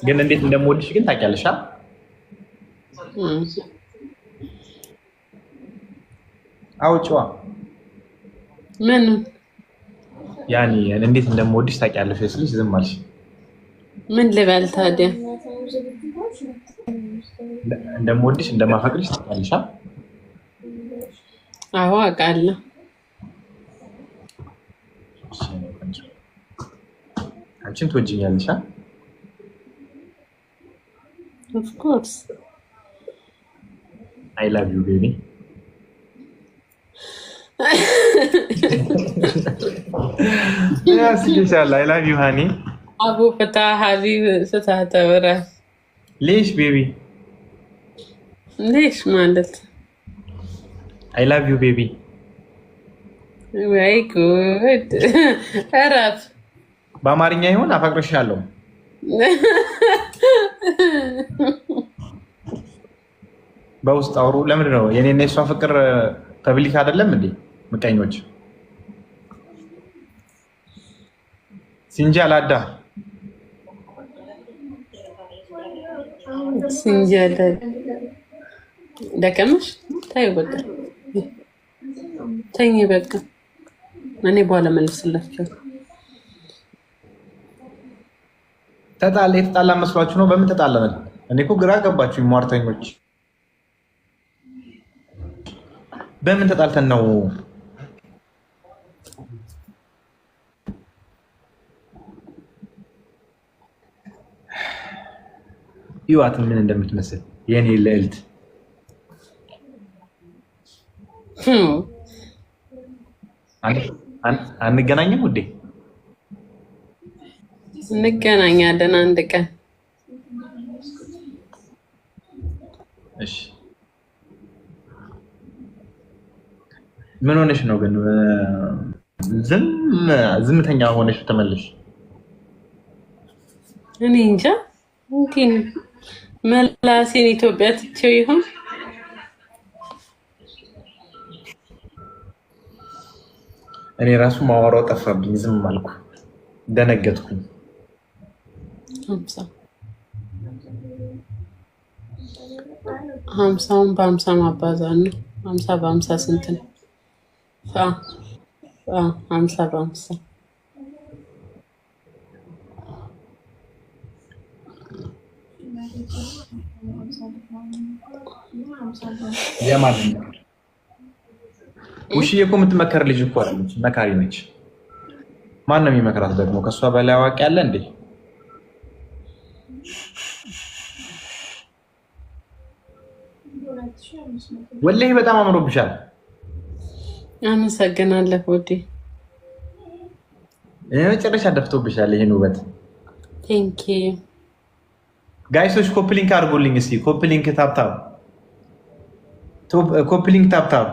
ግን እንዴት እንደምወድሽ ግን ታውቂያለሽ? አውጪዋ ምን ያኔ እንዴት እንደምወድሽ ታውቂያለሽ ስልሽ ዝም አልሽ። ምን ልበል ታዲያ? እንደምወድሽ እንደማፈቅርሽ ታውቂያለሽ? አዎ አውቃለሁ። አንቺን ትወጂኛለሽ? ኦፍ ኮርስ አይ ላቭ ዩ ቤቢ። ያስልሻል። አይ ላቭ ዩ ሃኒ። አቡ ፈታ ሀቢብ ፈታ ተበራ። ሌሽ ቤቢ ሌሽ ማለት አይ ላቭ ዩ ቤቢ። ወይ ጉድ! እረፍ። በአማርኛ ይሁን አፈቅርሻለሁ። በውስጥ አውሩ። ለምንድን ነው የኔና የሷ ፍቅር ፐብሊክ አይደለም እንዴ? ምቀኞች ሲንጃላዳ ሲንጃላዳ ደከመሽ? ታይ በቃ ተኝ በቃ። እኔ በኋላ መልስላችሁ። የተጣላ መስሏችሁ ነው? በምን ተጣላን? እኔ እኮ ግራ ገባችሁ ሟርተኞች። በምን ተጣልተን ነው? ይዋት ምን እንደምትመስል የኔ ልዕልት። አንገናኝም ውዴ? እንገናኛለን አንድ ቀን። እሺ ምን ሆነሽ ነው ግን ዝምተኛ ሆነሽ ተመለሽ? እኔ እንጃ እንትን መላሴን ኢትዮጵያ ትቼው ይሆን? እኔ ራሱ ማወራው ጠፋብኝ። ዝም አልኩ፣ ደነገጥኩኝ። 50ውን በ50 ማባዛት ነው። 50 በ50 ስንት ነው? 50 በ50 የማን ውሽዬ እኮ የምትመከር ልጅ እኮ አለች፣ መካሪ ነች። ማን ነው የሚመክራት ደግሞ? ከእሷ በላይ አዋቂ አለ እንዴ? ወላሂ በጣም አምሮብሻል። አመሰግናለሁ ውዴ። መጨረሻ ደፍቶብሻል ይሄን ውበት። ቴንክ ዩ ጋይሶች። ኮፕሊንክ አድርጉልኝ እስኪ። ኮፕሊንክ ታፕታፕ፣ ኮፕሊንክ ታፕታፕ